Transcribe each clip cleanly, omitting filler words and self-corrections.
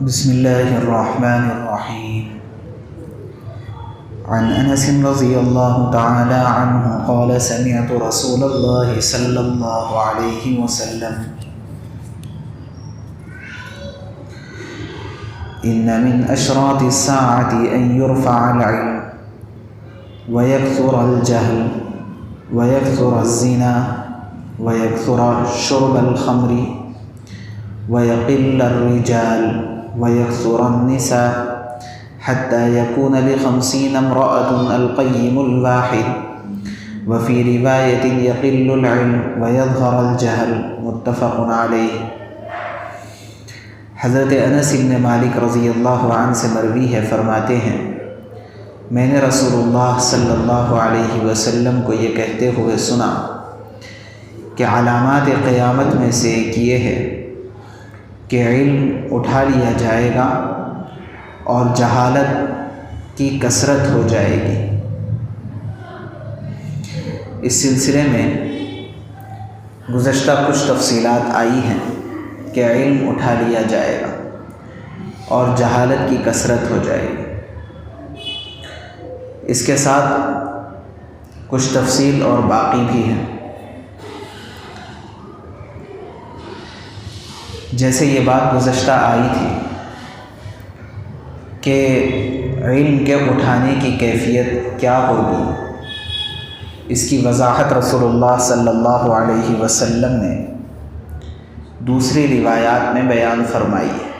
بسم اللہ الرحمن الرحیم عن انس رضی اللہ تعالی عنہ قال سمعت رسول اللہ صلی اللہ علیہ وسلم ان من اشراط الساعة ان يرفع العلم ويكثر الجهل ويكثر الزنا ويكثر شرب الخمر ويقل الرجال ويكثر النساء حتى يكون ل50 امرأة القيم الواحد وفي رواية يقل العلم ويظهر الجهل متفق عليه۔ حضرت انس بن مالک رضی اللہ عنہ سے مروی ہے، فرماتے ہیں میں نے رسول اللہ صلی اللہ علیہ وسلم کو یہ کہتے ہوئے سنا کہ علامات قیامت میں سے ایک یہ ہے کہ علم اٹھا لیا جائے گا اور جہالت کی کثرت ہو جائے گی۔ اس سلسلے میں گزشتہ کچھ تفصیلات آئی ہیں کہ علم اٹھا لیا جائے گا اور جہالت کی کثرت ہو جائے گی۔ اس کے ساتھ کچھ تفصیل اور باقی بھی ہیں، جیسے یہ بات گزشتہ آئی تھی کہ علم کے اٹھانے کی کیفیت کیا ہوگی، اس کی وضاحت رسول اللہ صلی اللہ علیہ وسلم نے دوسری روایات میں بیان فرمائی ہے۔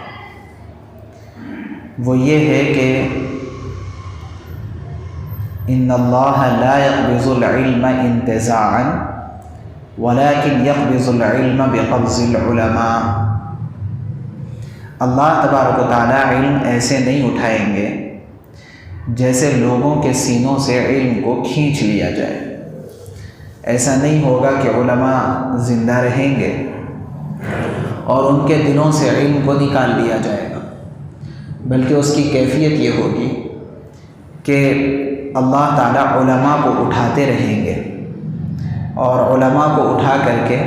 وہ یہ ہے کہ ان اللہ لا يقبض العلم انتزاعا ولكن يقبض العلم بقبض العلماء۔ اللہ تبارک و تعالیٰ علم ایسے نہیں اٹھائیں گے جیسے لوگوں کے سینوں سے علم کو کھینچ لیا جائے۔ ایسا نہیں ہوگا کہ علماء زندہ رہیں گے اور ان کے دلوں سے علم کو نکال لیا جائے گا، بلکہ اس کی کیفیت یہ ہوگی کہ اللہ تعالیٰ علماء کو اٹھاتے رہیں گے اور علماء کو اٹھا کر کے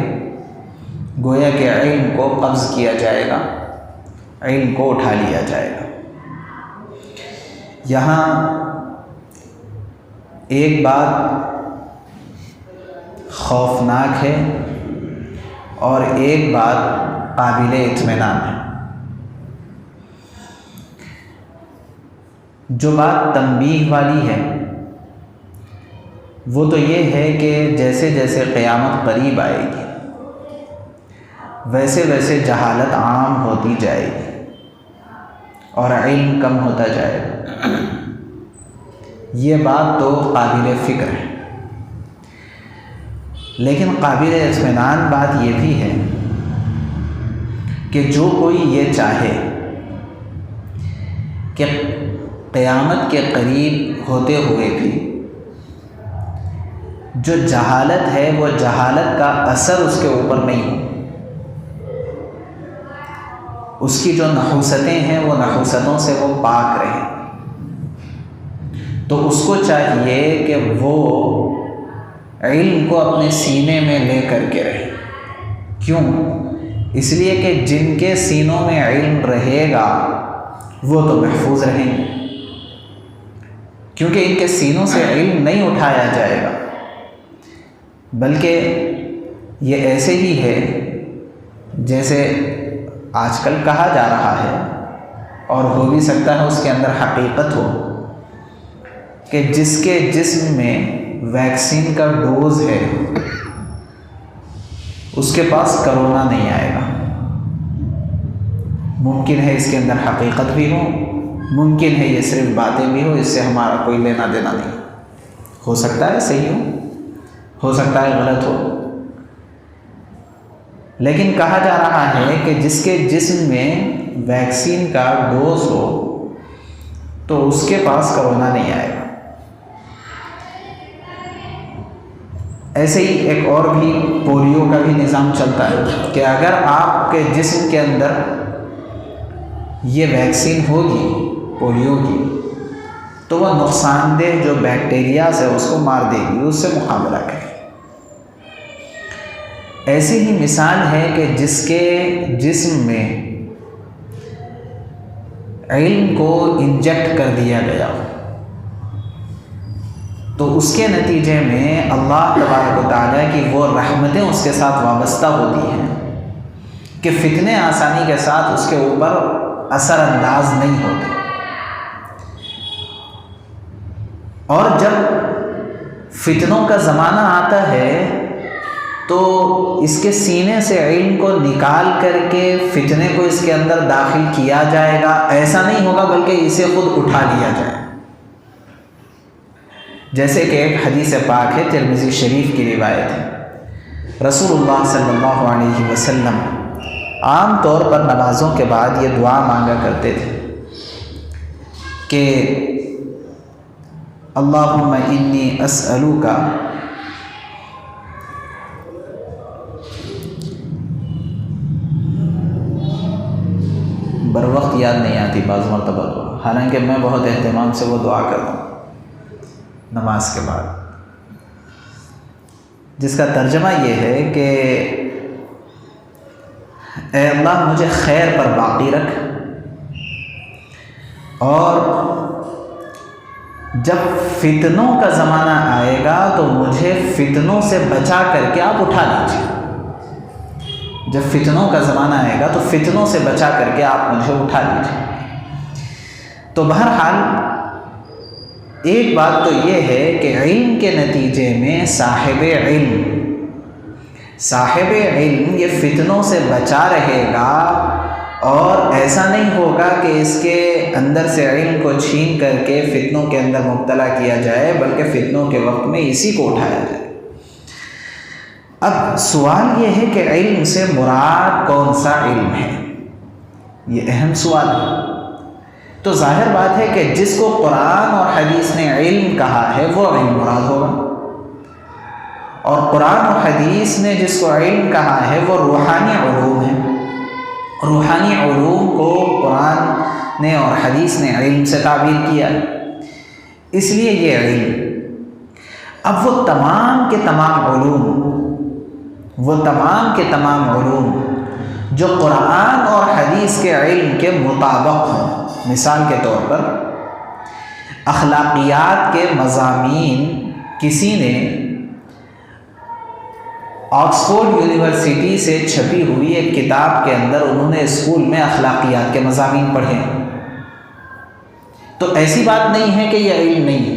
گویا کہ علم کو قبض کیا جائے گا، علم کو اٹھا لیا جائے گا۔ یہاں ایک بات خوفناک ہے اور ایک بات قابل اطمینان ہے۔ جو بات تنبیہ والی ہے وہ تو یہ ہے کہ جیسے جیسے قیامت قریب آئے گی ویسے ویسے جہالت عام ہوتی جائے گی اور علم کم ہوتا جائے گا۔ یہ بات تو قابل فکر ہے، لیکن قابل اطمینان بات یہ بھی ہے کہ جو کوئی یہ چاہے کہ قیامت کے قریب ہوتے ہوئے بھی جو جہالت ہے وہ جہالت کا اثر اس کے اوپر نہیں ہو، اس کی جو نحوستیں ہیں وہ نحوستوں سے وہ پاک رہیں، تو اس کو چاہیے کہ وہ علم کو اپنے سینے میں لے کر کے رہے۔ کیوں؟ اس لیے کہ جن کے سینوں میں علم رہے گا وہ تو محفوظ رہیں گے، کیونکہ ان کے سینوں سے علم نہیں اٹھایا جائے گا، بلکہ یہ ایسے ہی ہے جیسے آج کل کہا جا رہا ہے، اور ہو بھی سکتا ہے اس کے اندر حقیقت ہو، کہ جس کے جسم میں ویکسین کا ڈوز ہے اس کے پاس کرونا نہیں آئے گا۔ ممکن ہے اس کے اندر حقیقت بھی ہو، ممکن ہے یہ صرف باتیں بھی ہو، اس سے ہمارا کوئی لینا دینا نہیں، ہو سکتا ہے صحیح ہو سکتا ہے غلط ہو، لیکن کہا جا رہا ہے کہ جس کے جسم میں ویکسین کا ڈوز ہو تو اس کے پاس کرونا نہیں آئے گا۔ ایسے ہی ایک اور بھی پولیو کا بھی نظام چلتا ہے کہ اگر آپ کے جسم کے اندر یہ ویکسین ہوگی پولیو کی تو وہ نقصان دہ جو بیکٹیریاز ہے اس کو مار دے گی، اس سے مقابلہ کرے۔ ایسی ہی مثال ہے کہ جس کے جسم میں علم کو انجیکٹ کر دیا گیا ہو، تو اس کے نتیجے میں اللہ تبارک و تعالیٰ کی وہ رحمتیں اس کے ساتھ وابستہ ہوتی ہیں کہ فتنے آسانی کے ساتھ اس کے اوپر اثر انداز نہیں ہوتے۔ اور جب فتنوں کا زمانہ آتا ہے تو اس کے سینے سے علم کو نکال کر کے فتنے کو اس کے اندر داخل کیا جائے گا، ایسا نہیں ہوگا، بلکہ اسے خود اٹھا لیا جائے۔ جیسے کہ ایک حدیث پاک ہے، ترمذی شریف کی روایت ہے، رسول اللہ صلی اللہ علیہ وسلم عام طور پر نمازوں کے بعد یہ دعا مانگا کرتے تھے کہ اللہم انی اسألوک بر وقت یاد نہیں آتی بعض مرتبہ تو، حالانکہ میں بہت اہتمام سے وہ دعا کرتا ہوں نماز کے بعد، جس کا ترجمہ یہ ہے کہ اے اللہ مجھے خیر پر باقی رکھ، اور جب فتنوں کا زمانہ آئے گا تو مجھے فتنوں سے بچا کر کے آپ اٹھا لیجیے۔ جب فتنوں کا زمانہ آئے گا تو فتنوں سے بچا کر کے آپ مجھے اٹھا لیجیے۔ تو بہرحال ایک بات تو یہ ہے کہ علم کے نتیجے میں صاحب علم یہ فتنوں سے بچا رہے گا، اور ایسا نہیں ہوگا کہ اس کے اندر سے علم کو چھین کر کے فتنوں کے اندر مبتلا کیا جائے، بلکہ فتنوں کے وقت میں اسی کو اٹھایا جائے۔ اب سوال یہ ہے کہ علم سے مراد کون سا علم ہے؟ یہ اہم سوال ہے۔ تو ظاہر بات ہے کہ جس کو قرآن اور حدیث نے علم کہا ہے وہ علم مراد ہوگا، اور قرآن اور حدیث نے جس کو علم کہا ہے وہ روحانی علوم ہے۔ روحانی علوم کو قرآن نے اور حدیث نے علم سے تعبیر کیا، اس لیے یہ علم۔ اب وہ تمام کے تمام علوم جو قرآن اور حدیث کے علم کے مطابق ہوں، مثال کے طور پر اخلاقیات کے مضامین کسی نے آکسفورڈ یونیورسٹی سے چھپی ہوئی ایک کتاب کے اندر انہوں نے اسکول میں اخلاقیات کے مضامین پڑھے، تو ایسی بات نہیں ہے کہ یہ علم نہیں ہے۔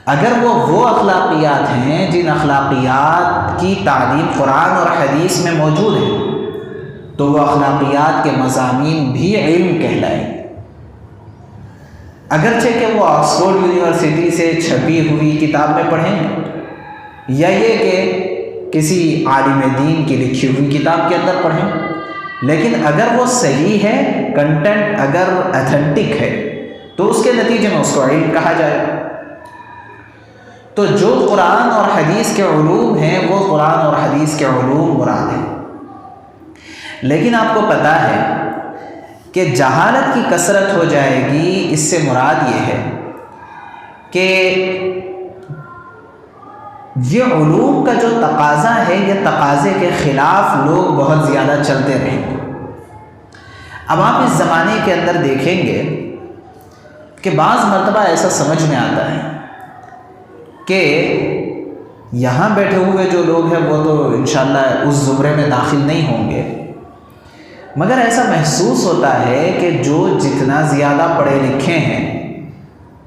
اگر وہ اخلاقیات ہیں جن اخلاقیات کی تعلیم قرآن اور حدیث میں موجود ہے، تو وہ اخلاقیات کے مضامین بھی علم کہلائیں، اگرچہ کہ وہ آکسفورڈ یونیورسٹی سے چھپی ہوئی کتاب میں پڑھیں، یا یہ کہ کسی عالم دین کی لکھی ہوئی کتاب کے اندر پڑھیں، لیکن اگر وہ صحیح ہے، کنٹینٹ اگر ایتھنٹک ہے، تو اس کے نتیجے میں اس کو علم کہا جائے۔ تو جو قرآن اور حدیث کے علوم ہیں وہ قرآن اور حدیث کے علوم مراد ہیں۔ لیکن آپ کو پتہ ہے کہ جہالت کی کثرت ہو جائے گی، اس سے مراد یہ ہے کہ یہ علوم کا جو تقاضا ہے، یہ تقاضے کے خلاف لوگ بہت زیادہ چلتے رہیں گے۔ اب آپ اس زمانے کے اندر دیکھیں گے کہ بعض مرتبہ ایسا سمجھ میں آتا ہے کہ یہاں بیٹھے ہوئے جو لوگ ہیں وہ تو انشاءاللہ اس زمرے میں داخل نہیں ہوں گے، مگر ایسا محسوس ہوتا ہے کہ جو جتنا زیادہ پڑھے لکھے ہیں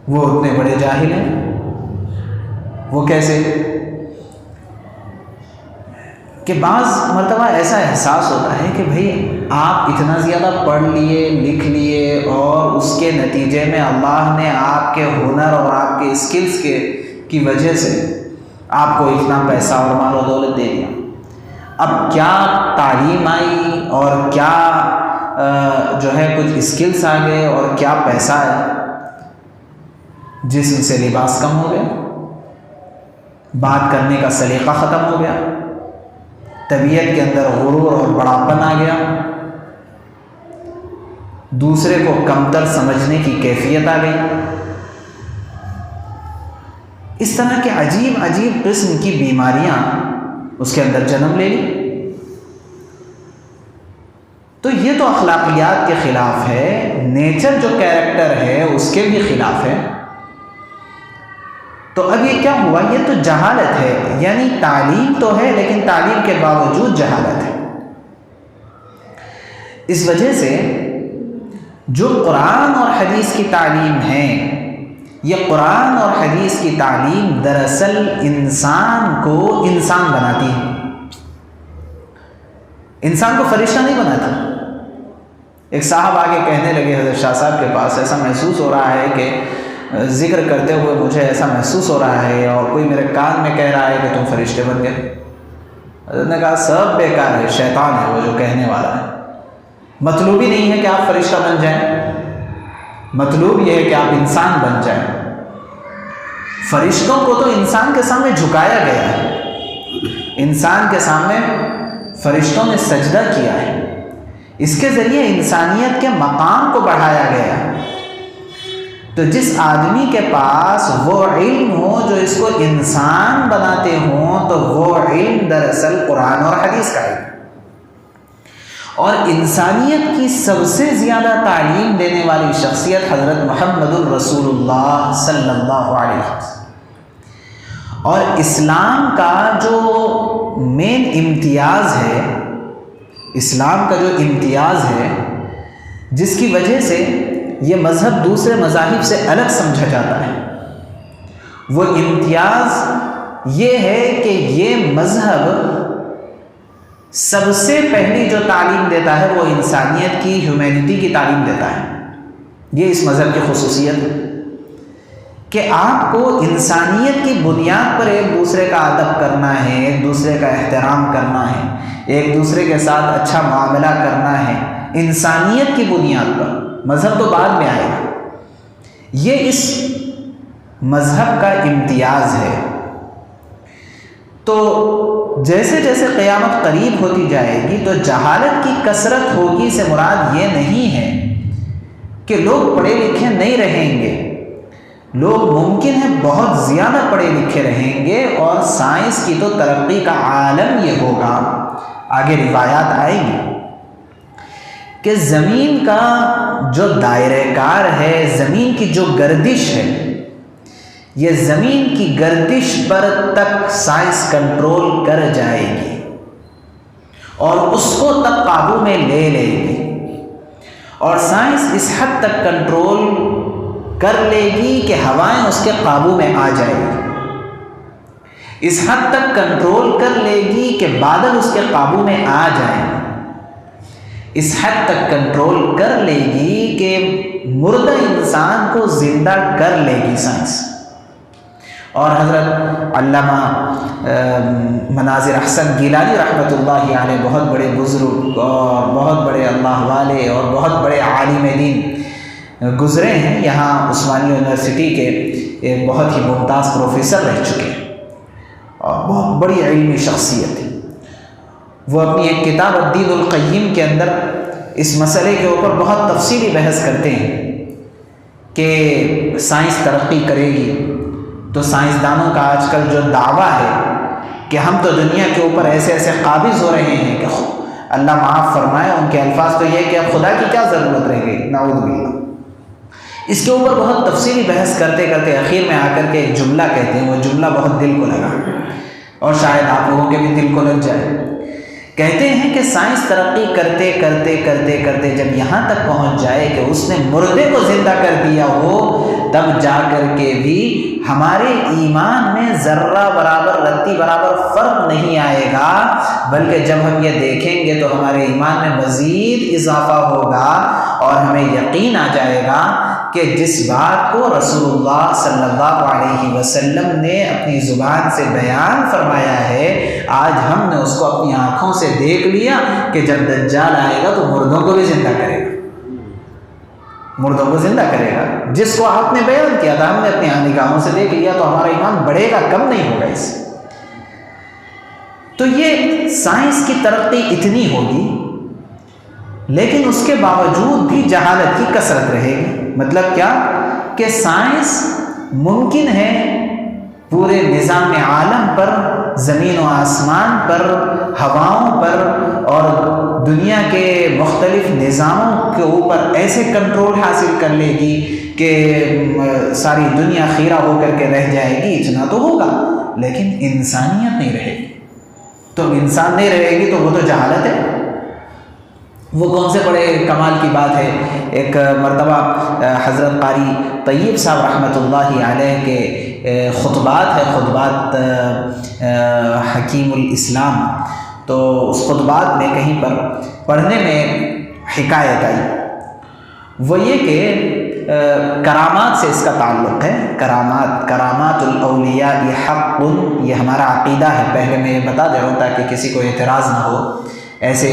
وہ اتنے بڑے جاہل ہیں۔ وہ کیسے؟ کہ بعض مرتبہ ایسا احساس ہوتا ہے کہ بھئی آپ اتنا زیادہ پڑھ لیے، لکھ لیے، اور اس کے نتیجے میں اللہ نے آپ کے ہنر اور آپ کے اسکلز کی وجہ سے آپ کو اتنا پیسہ اور مال و دولت دے دیا۔ اب کیا تعلیم آئی اور کیا جو ہے کچھ اسکلز آ گئے اور کیا پیسہ آیا، جسم سے لباس کم ہو گیا، بات کرنے کا سلیقہ ختم ہو گیا، طبیعت کے اندر غرور اور بڑاپن آ گیا، دوسرے کو کمتر سمجھنے کی کیفیت آ گئی۔ اس طرح کے عجیب عجیب قسم کی بیماریاں اس کے اندر جنم لے لی۔ تو یہ تو اخلاقیات کے خلاف ہے، نیچر جو کیریکٹر ہے اس کے بھی خلاف ہے۔ تو اب یہ کیا ہوا؟ یہ تو جہالت ہے، یعنی تعلیم تو ہے لیکن تعلیم کے باوجود جہالت ہے۔ اس وجہ سے جو قرآن اور حدیث کی تعلیم ہے، یہ قرآن اور حدیث کی تعلیم دراصل انسان کو انسان بناتی ہے، انسان کو فرشتہ نہیں بناتی۔ ایک صاحب آگے کہنے لگے حضرت شاہ صاحب کے پاس، ایسا محسوس ہو رہا ہے کہ ذکر کرتے ہوئے مجھے ایسا محسوس ہو رہا ہے اور کوئی میرے کان میں کہہ رہا ہے کہ تم فرشتے بن گئے۔ حضرت نے کہا سب بیکار ہے، شیطان ہے وہ جو کہنے والا ہے۔ مطلوب ہی نہیں ہے کہ آپ فرشتہ بن جائیں، مطلوب یہ ہے کہ آپ انسان بن جائیں۔ فرشتوں کو تو انسان کے سامنے جھکایا گیا ہے، انسان کے سامنے فرشتوں نے سجدہ کیا ہے، اس کے ذریعے انسانیت کے مقام کو بڑھایا گیا ہے۔ تو جس آدمی کے پاس وہ علم ہو جو اس کو انسان بناتے ہوں، تو وہ علم دراصل قرآن اور حدیث کا علم، اور انسانیت کی سب سے زیادہ تعلیم دینے والی شخصیت حضرت محمد الرسول اللہ صلی اللہ علیہ وسلم۔ اور اسلام کا جو مین امتیاز ہے، اسلام کا جو امتیاز ہے جس کی وجہ سے یہ مذہب دوسرے مذاہب سے الگ سمجھا جاتا ہے، وہ امتیاز یہ ہے کہ یہ مذہب سب سے پہلی جو تعلیم دیتا ہے وہ انسانیت کی، ہیومینٹی کی تعلیم دیتا ہے۔ یہ اس مذہب کی خصوصیت ہے کہ آپ کو انسانیت کی بنیاد پر ایک دوسرے کا ادب کرنا ہے، ایک دوسرے کا احترام کرنا ہے، ایک دوسرے کے ساتھ اچھا معاملہ کرنا ہے، انسانیت کی بنیاد پر۔ مذہب تو بعد میں آئے گا، یہ اس مذہب کا امتیاز ہے۔ تو جیسے جیسے قیامت قریب ہوتی جائے گی تو جہالت کی کثرت ہوگی سے مراد یہ نہیں ہے کہ لوگ پڑھے لکھے نہیں رہیں گے، لوگ ممکن ہے بہت زیادہ پڑھے لکھے رہیں گے، اور سائنس کی تو ترقی کا عالم یہ ہوگا، آگے روایات آئیں گی کہ زمین کا جو دائرہ کار ہے، زمین کی جو گردش ہے، یہ زمین کی گردش پر تک سائنس کنٹرول کر جائے گی اور اس کو تک قابو میں لے لے گی، اور سائنس اس حد تک کنٹرول کر لے گی کہ ہوائیں اس کے قابو میں آ جائے گی، اس حد تک کنٹرول کر لے گی کہ بادل اس کے قابو میں آ جائیں، اس حد تک کنٹرول کر لے گی کہ مردہ انسان کو زندہ کر لے گی سائنس۔ اور حضرت علامہ مناظر احسن گیلانی رحمۃ اللہ علیہ، بہت بڑے بزرگ اور بہت بڑے اللہ والے اور بہت بڑے عالم دین گزرے ہیں، یہاں عثمانیہ یونیورسٹی کے ایک بہت ہی ممتاز پروفیسر رہ چکے ہیں اور بہت بڑی علمی شخصیت ہے۔ وہ اپنی ایک کتاب الدین القیم کے اندر اس مسئلے کے اوپر بہت تفصیلی بحث کرتے ہیں کہ سائنس ترقی کرے گی تو سائنسدانوں کا آج کل جو دعویٰ ہے کہ ہم تو دنیا کے اوپر ایسے ایسے قابض ہو رہے ہیں کہ اللہ معاف فرمائے، ان کے الفاظ تو یہ کہ اب خدا کی کیا ضرورت رہ گئی، نعوذ باللہ۔ اس کے اوپر بہت تفصیلی بحث کرتے کرتے آخر میں آ کر کے ایک جملہ کہتے ہیں، وہ جملہ بہت دل کو لگا اور شاید آپ لوگوں کے بھی دل کو لگ جائے۔ کہتے ہیں کہ سائنس ترقی کرتے کرتے کرتے کرتے جب یہاں تک پہنچ جائے کہ اس نے مردے کو زندہ کر دیا ہو، تب جا کر کے بھی ہمارے ایمان میں ذرہ برابر رتی برابر فرق نہیں آئے گا، بلکہ جب ہم یہ دیکھیں گے تو ہمارے ایمان میں مزید اضافہ ہوگا اور ہمیں یقین آ جائے گا کہ جس بات کو رسول اللہ صلی اللہ علیہ وسلم نے اپنی زبان سے بیان فرمایا ہے، آج ہم نے اس کو اپنی آنکھوں سے دیکھ لیا کہ جب دجال آئے گا تو مردوں کو بھی زندہ کرے گا، مردوں کو زندہ کرے گا۔ جس کو آپ نے بیان کیا تھا ہم نے اپنی نگاہوں سے دیکھ لیا، تو ہمارا ایمان بڑھے گا، کم نہیں ہوگا اس سے۔ تو یہ سائنس کی ترقی اتنی ہوگی، لیکن اس کے باوجود بھی جہالت کی کثرت رہے گی۔ مطلب کیا کہ سائنس ممکن ہے پورے نظام عالم پر، زمین و آسمان پر، ہواؤں پر اور دنیا کے مختلف نظاموں کے اوپر ایسے کنٹرول حاصل کر لے گی کہ ساری دنیا خیرہ ہو کر کے رہ جائے گی، اتنا تو ہوگا، لیکن انسانیت نہیں رہے گی۔ تو انسان نہیں رہے گی تو وہ تو جہالت ہے۔ وہ کون سے بڑے کمال کی بات ہے، ایک مرتبہ حضرت قاری طیب صاحب رحمۃ اللہ علیہ کے خطبات ہے، خطبات حکیم الاسلام، تو اس خطبات میں کہیں پر پڑھنے میں حکایت آئی، وہ یہ کہ کرامات سے اس کا تعلق ہے۔ کرامات الاولیاء حق، یہ ہمارا عقیدہ ہے، پہلے میں یہ بتا دے رہا ہوں تاکہ کسی کو اعتراض نہ ہو۔ ایسے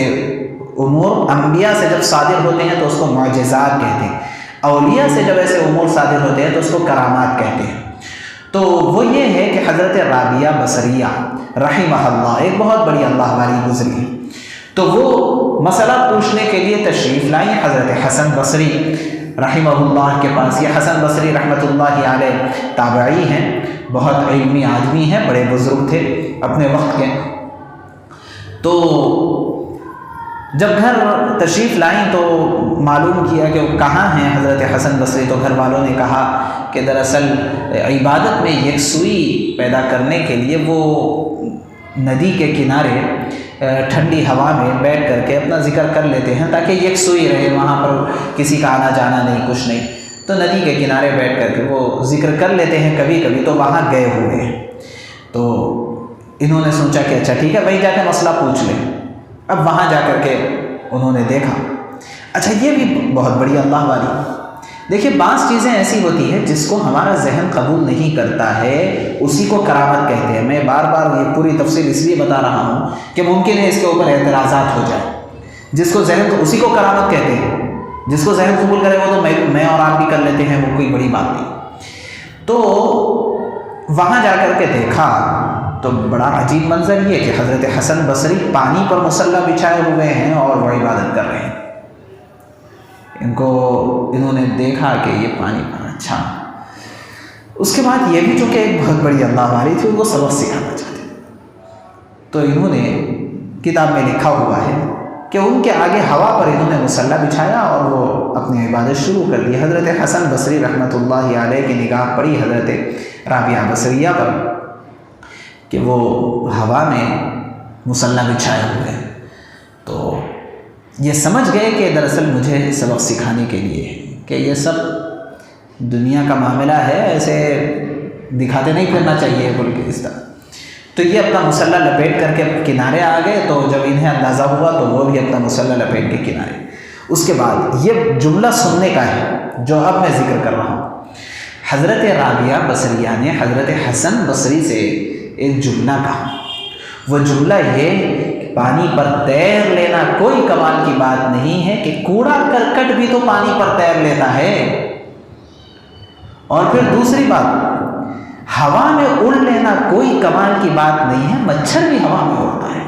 امور انبیاء سے جب صادر ہوتے ہیں تو اس کو معجزات کہتے ہیں، اولیاء سے جب ایسے امور صادر ہوتے ہیں تو اس کو کرامات کہتے ہیں۔ تو وہ یہ ہے کہ حضرت رابعہ بصریہ رحمہ اللہ ایک بہت بڑی اللہ والی گزری ہے، تو وہ مسئلہ پوچھنے کے لیے تشریف لائیں حضرت حسن بصری رحمہ اللہ کے پاس۔ یہ حسن بصری رحمۃ اللہ علیہ تابعی ہیں، بہت علمی آدمی ہیں، بڑے بزرگ تھے اپنے وقت کے۔ تو جب گھر تشریف لائیں تو معلوم کیا کہ وہ کہاں ہیں حضرت حسن بصری، تو گھر والوں نے کہا کہ دراصل عبادت میں یکسوئی پیدا کرنے کے لیے وہ ندی کے کنارے ٹھنڈی ہوا میں بیٹھ کر کے اپنا ذکر کر لیتے ہیں تاکہ یکسوئی رہے، وہاں پر کسی کا آنا جانا نہیں، کچھ نہیں۔ تو ندی کے کنارے بیٹھ کر کے وہ ذکر کر لیتے ہیں کبھی کبھی، تو وہاں گئے ہوئے ہیں۔ تو انہوں نے سوچا کہ اچھا ٹھیک ہے، وہیں جا کے مسئلہ پوچھ لیں۔ اب وہاں جا کر کے انہوں نے دیکھا، اچھا یہ بھی بہت بڑی اللہ والی۔ دیکھیے بعض چیزیں ایسی ہوتی ہیں جس کو ہمارا ذہن قبول نہیں کرتا ہے، اسی کو کرامت کہتے ہیں۔ میں بار بار یہ پوری تفصیل اس لیے بتا رہا ہوں کہ ممکن ہے اس کے اوپر اعتراضات ہو جائے۔ جس کو ذہن اسی کو کرامت کہتے ہیں، جس کو ذہن قبول کرے وہ تو میں اور آپ بھی کر لیتے ہیں، وہ کوئی بڑی بات نہیں۔ تو وہاں جا کر کے دیکھا تو بڑا عجیب منظر یہ کہ حضرت حسن بصری پانی پر مصلی بچھائے ہوئے ہیں اور وہ عبادت کر رہے ہیں۔ انہوں نے دیکھا کہ یہ پانی پر، اچھا۔ اس کے بعد یہ بھی چونکہ ایک بہت بڑی اللہ والی تھی، ان کو سبق سکھانا چاہتے، تو انہوں نے کتاب میں لکھا ہوا ہے کہ ان کے آگے ہوا پر انہوں نے مصلی بچھایا اور وہ اپنی عبادت شروع کر دی۔ حضرت حسن بصری رحمۃ اللہ علیہ کی نگاہ پڑی حضرت رابعہ بصریہ پر کہ وہ ہوا میں مصلی بچھائے ہوئے ہیں، تو یہ سمجھ گئے کہ دراصل مجھے سبق سکھانے کے لیے ہے کہ یہ سب دنیا کا معاملہ ہے، ایسے دکھاتے نہیں پھرنا چاہیے بول کے اس طرح۔ تو یہ اپنا مصلی لپیٹ کر کے کنارے آ گئے، تو جب انہیں اندازہ ہوا تو وہ بھی اپنا مصلی لپیٹ کے کنارے۔ اس کے بعد یہ جملہ سننے کا ہے جو اب میں ذکر کر رہا ہوں۔ حضرت رابعہ بصریہ نے حضرت حسن بصری سے ایک جملہ کہا، وہ جملہ یہ کہ پانی پر تیر لینا کوئی کمال کی بات نہیں ہے کہ کوڑا کرکٹ بھی تو پانی پر تیر لیتا ہے۔ اور پھر دوسری بات، ہوا میں اڑ لینا کوئی کمال کی بات نہیں ہے، مچھر بھی ہوا میں اڑتا ہے۔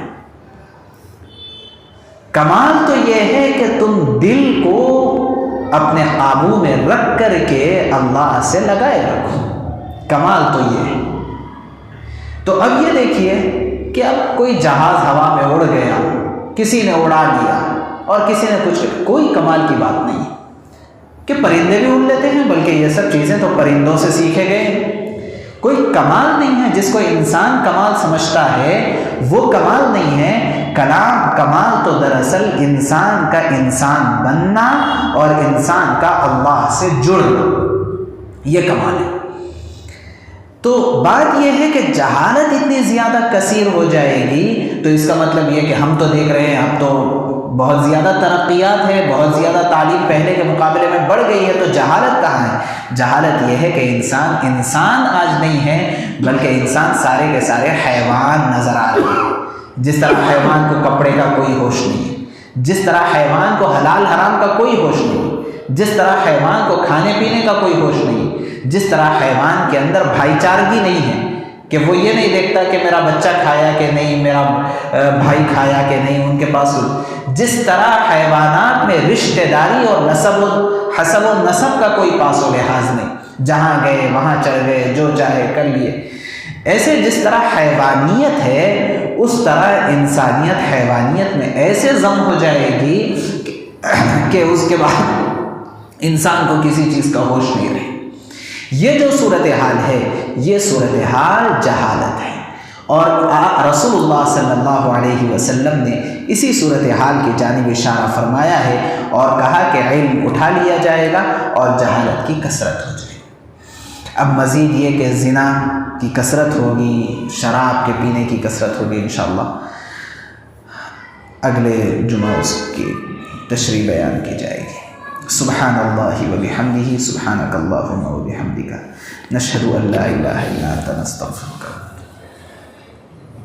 کمال تو یہ ہے کہ تم دل کو اپنے قابو میں رکھ کر کے اللہ سے لگائے رکھو، کمال تو یہ ہے۔ تو اب یہ دیکھیے کہ اب کوئی جہاز ہوا میں اڑ گیا، کسی نے اڑا لیا اور کسی نے کچھ، کوئی کمال کی بات نہیں کہ پرندے بھی اڑ لیتے ہیں، بلکہ یہ سب چیزیں تو پرندوں سے سیکھے گئے۔ کوئی کمال نہیں ہے جس کو انسان کمال سمجھتا ہے، وہ کمال نہیں ہے۔ کمال تو دراصل انسان کا انسان بننا اور انسان کا اللہ سے جڑنا، یہ کمال ہے۔ تو بات یہ ہے کہ جہالت اتنی زیادہ کثیر ہو جائے گی تو اس کا مطلب یہ کہ ہم تو دیکھ رہے ہیں اب تو بہت زیادہ ترقیات ہے، بہت زیادہ تعلیم پہلے کے مقابلے میں بڑھ گئی ہے، تو جہالت کہاں ہے؟ جہالت یہ ہے کہ انسان آج نہیں ہے، بلکہ انسان سارے کے سارے حیوان نظر آ رہے ہیں۔ جس طرح حیوان کو کپڑے کا کوئی ہوش نہیں ہے، جس طرح حیوان کو حلال حرام کا کوئی ہوش نہیں، جس طرح حیوان کو کھانے پینے کا کوئی ہوش نہیں، جس طرح حیوان کے اندر بھائی چارگی نہیں ہے کہ وہ یہ نہیں دیکھتا کہ میرا بچہ کھایا کہ نہیں، میرا بھائی کھایا کہ نہیں، ان کے پاس، جس طرح حیوانات میں رشتہ داری اور حسب و نسب کا کوئی پاس و لحاظ نہیں، جہاں گئے وہاں چل گئے، جو چاہے کر لیے، ایسے جس طرح حیوانیت ہے اس طرح انسانیت حیوانیت میں ایسے ضم ہو جائے گی کہ اس کے بعد انسان کو کسی چیز کا ہوش نہیں رہے۔ یہ جو صورتحال ہے یہ صورتحال جہالت ہے، اور رسول اللہ صلی اللہ علیہ وسلم نے اسی صورتحال کی جانب اشارہ فرمایا ہے اور کہا کہ علم اٹھا لیا جائے گا اور جہالت کی کثرت ہو جائے گی۔ اب مزید یہ کہ زنا کی کثرت ہوگی، شراب کے پینے کی کثرت ہوگی، انشاءاللہ اگلے جمعہ اس کی تشریح بیان کی جائے گی۔ سبحان اللہ و بحمدہ، سبحانک اللہم و بحمدک، نشہد ان لا الہ الا انت، نستغفرک۔